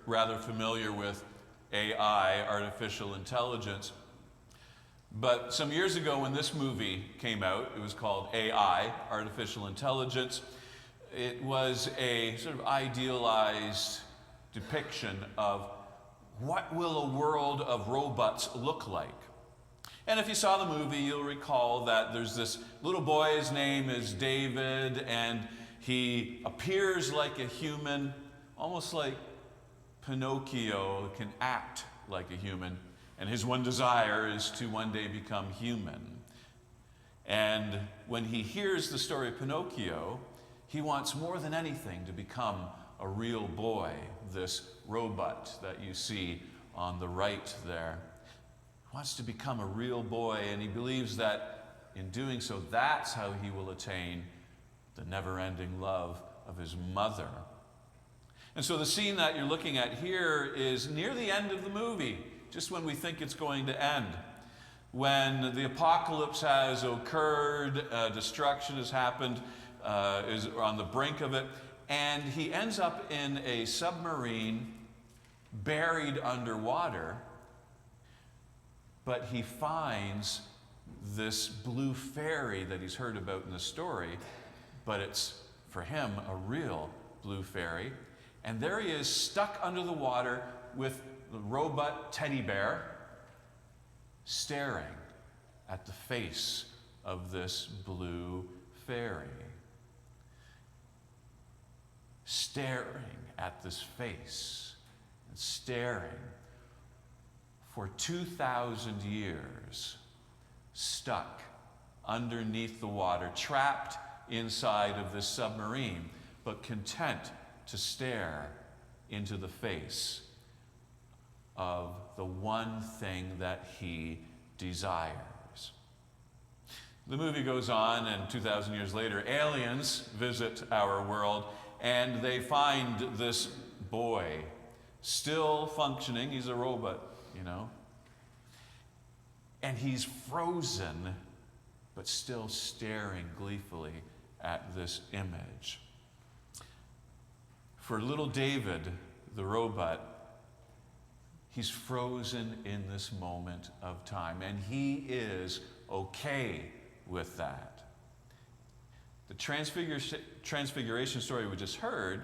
rather familiar with AI, artificial intelligence. But some years ago when this movie came out, it was called AI, Artificial Intelligence. It was a sort of idealized depiction of what will a world of robots look like. And if you saw the movie, you'll recall that there's this little boy, his name is David, and he appears like a human, almost like Pinocchio can act like a human. And his one desire is to one day become human. And when he hears the story of Pinocchio, he wants more than anything to become a real boy, this robot that you see on the right there. He wants to become a real boy, and he believes that in doing so, that's how he will attain the never-ending love of his mother. And so the scene that you're looking at here is near the end of the movie, just when we think it's going to end. When the apocalypse has occurred, destruction has happened, is on the brink of it, and he ends up in a submarine buried underwater, but he finds this blue fairy that he's heard about in the story, but it's, for him, a real blue fairy. And there he is, stuck under the water with the robot teddy bear, staring at the face of this blue fairy. Staring at this face, and staring for 2,000 years, stuck underneath the water, trapped inside of this submarine, but content to stare into the face of the one thing that he desires. The movie goes on, and 2,000 years later, aliens visit our world, and they find this boy still functioning. He's a robot, you know. And he's frozen, but still staring gleefully at this image. For little David, the robot, he's frozen in this moment of time, and he is okay with that. The Transfiguration story we just heard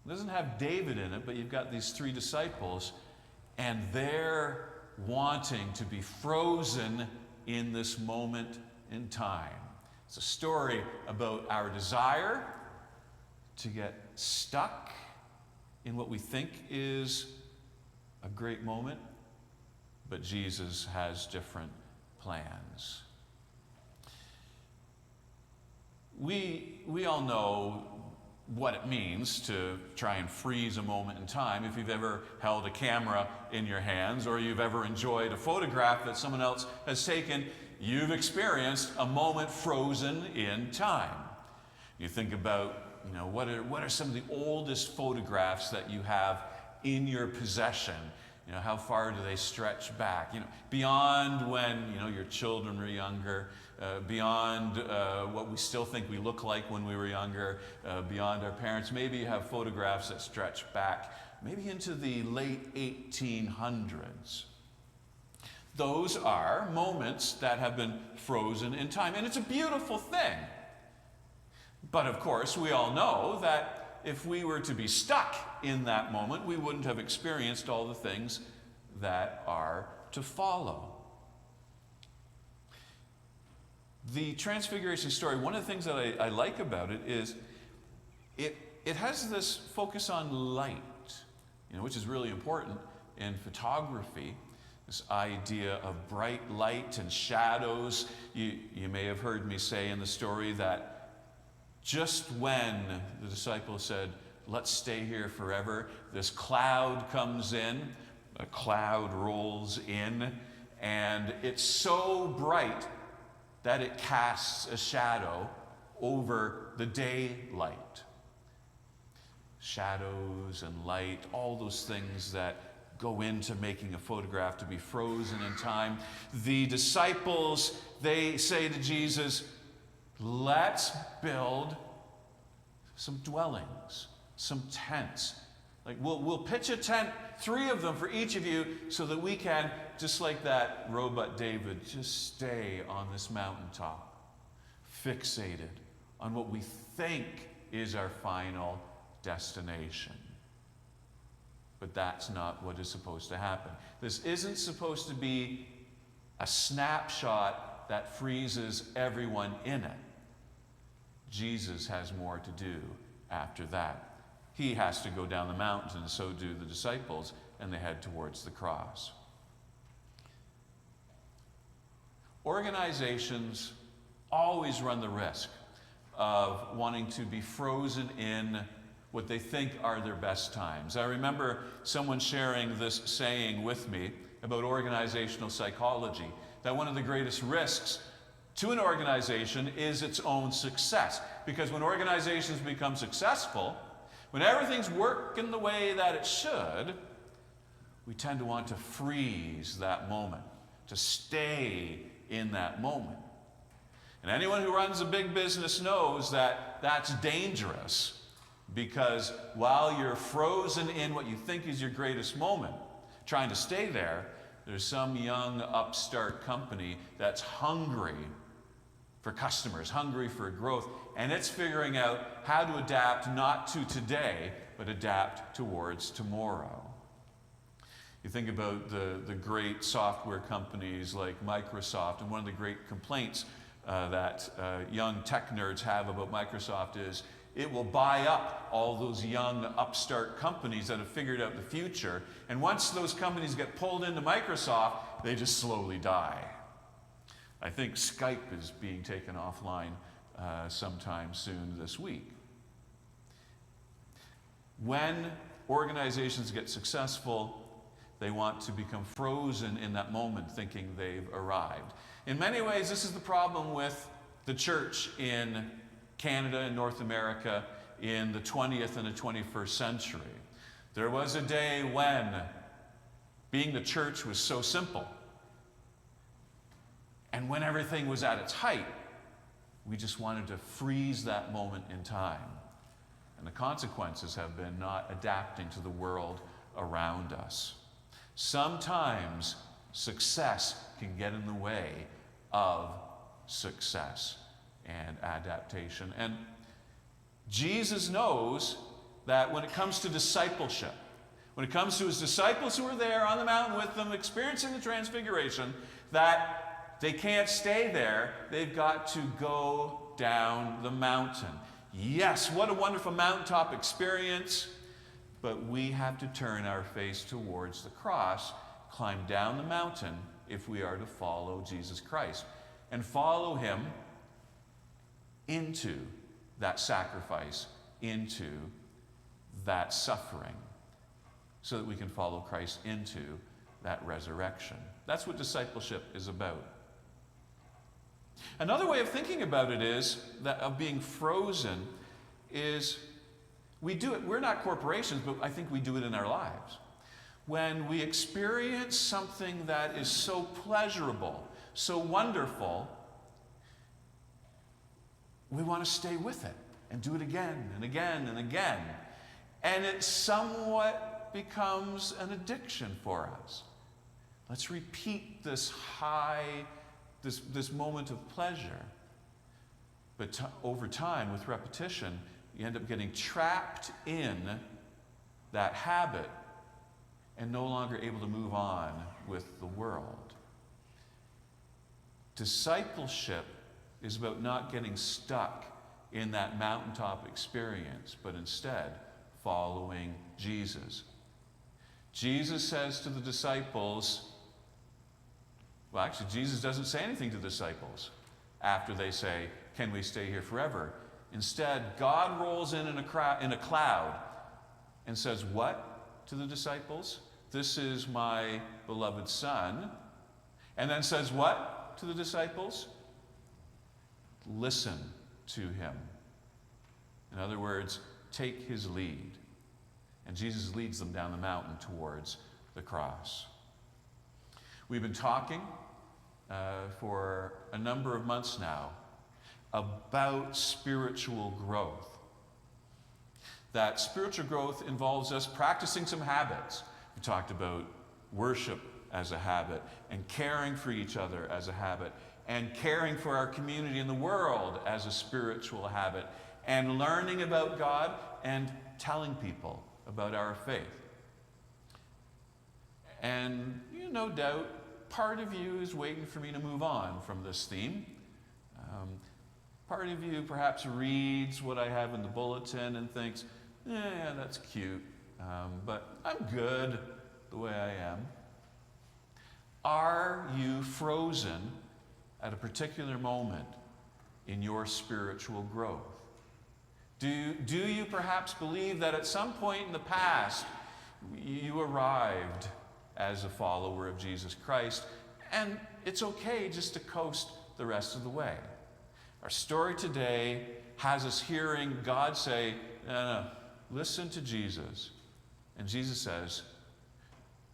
doesn't have David in it, but you've got these three disciples, and they're wanting to be frozen in this moment in time. It's a story about our desire to get stuck in what we think is a great moment, but Jesus has different plans. We all know what it means to try and freeze a moment in time. If you've ever held a camera in your hands, or you've ever enjoyed a photograph that someone else has taken, you've experienced a moment frozen in time. You think about, you know, what are some of the oldest photographs that you have in your possession? You know, how far do they stretch back? You know, beyond when, you know, your children were younger, beyond what we still think we look like when we were younger, beyond our parents. Maybe you have photographs that stretch back, maybe into the late 1800s. Those are moments that have been frozen in time, and it's a beautiful thing. But of course, we all know that if we were to be stuck in that moment, we wouldn't have experienced all the things that are to follow. The Transfiguration story, one of the things that I like about it is it has this focus on light, you know, which is really important in photography. This idea of bright light and shadows. You may have heard me say in the story that just when the disciples said, "Let's stay here forever," this cloud comes in, a cloud rolls in, and it's so bright that it casts a shadow over the daylight. Shadows and light, all those things that go into making a photograph to be frozen in time. The disciples, they say to Jesus, "Let's build some dwellings, some tents, Like, we'll pitch a tent, 3 of them for each of you, so that we can, just like that robot David, just stay on this mountaintop, fixated on what we think is our final destination. But that's not what is supposed to happen. This isn't supposed to be a snapshot that freezes everyone in it. Jesus has more to do after that. He has to go down the mountain, and so do the disciples, and they head towards the cross. Organizations always run the risk of wanting to be frozen in what they think are their best times. I remember someone sharing this saying with me about organizational psychology, that one of the greatest risks to an organization is its own success. Because when organizations become successful, when everything's working the way that it should, we tend to want to freeze that moment, to stay in that moment. And anyone who runs a big business knows that that's dangerous, because while you're frozen in what you think is your greatest moment, trying to stay there, there's some young upstart company that's hungry for customers, hungry for growth, and it's figuring out how to adapt not to today, but adapt towards tomorrow. You think about the great software companies like Microsoft, and one of the great complaints that young tech nerds have about Microsoft is it will buy up all those young upstart companies that have figured out the future, and once those companies get pulled into Microsoft, they just slowly die. I think Skype is being taken offline sometime soon this week. When organizations get successful, they want to become frozen in that moment, thinking they've arrived. In many ways, this is the problem with the church in Canada and North America in the 20th and the 21st century. There was a day when being the church was so simple. And when everything was at its height, we just wanted to freeze that moment in time. And the consequences have been not adapting to the world around us. Sometimes success can get in the way of success and adaptation. And Jesus knows that when it comes to discipleship, when it comes to his disciples who are there on the mountain with them experiencing the Transfiguration, that they can't stay there. They've got to go down the mountain. Yes, what a wonderful mountaintop experience, but we have to turn our face towards the cross, climb down the mountain if we are to follow Jesus Christ, and follow him into that sacrifice, into that suffering, so that we can follow Christ into that resurrection. That's what discipleship is about. Another way of thinking about it is that of being frozen is we do it. We're not corporations, but I think we do it in our lives. When we experience something that is so pleasurable, so wonderful, we want to stay with it and do it again and again and again. And it somewhat becomes an addiction for us. Let's repeat this high, this moment of pleasure. But over time, with repetition, you end up getting trapped in that habit and no longer able to move on with the world. Discipleship is about not getting stuck in that mountaintop experience, but instead following Jesus. Jesus says to the disciples, well, actually, Jesus doesn't say anything to the disciples after they say, "Can we stay here forever?" Instead, God rolls in a cloud and says, what to the disciples? "This is my beloved Son." And then says what to the disciples? "Listen to him." In other words, take his lead. And Jesus leads them down the mountain towards the cross. We've been talking for a number of months now about spiritual growth. that spiritual growth involves us practicing some habits. We talked about worship as a habit, and caring for each other as a habit, and caring for our community and the world as a spiritual habit, and learning about God and telling people about our faith. And no doubt, part of you is waiting for me to move on from this theme. Part of you perhaps reads what I have in the bulletin and thinks, yeah, that's cute, but I'm good the way I am. Are you frozen at a particular moment in your spiritual growth? Do you perhaps believe that at some point in the past you arrived as a follower of Jesus Christ, and it's okay just to coast the rest of the way? Our story today has us hearing God say, no, listen to Jesus. And Jesus says,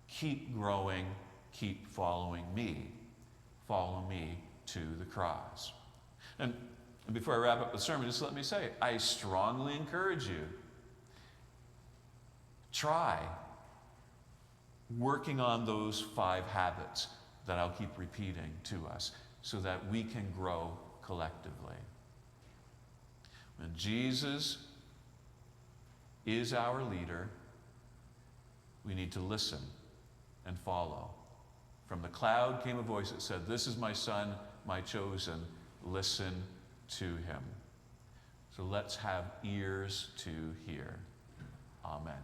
keep growing, keep following me. Follow me to the cross. And before I wrap up the sermon, just let me say, I strongly encourage you, try working on those 5 habits that I'll keep repeating to us so that we can grow collectively. When Jesus is our leader, we need to listen and follow. From the cloud came a voice that said, "This is my son, my chosen. Listen to him." So let's have ears to hear. Amen.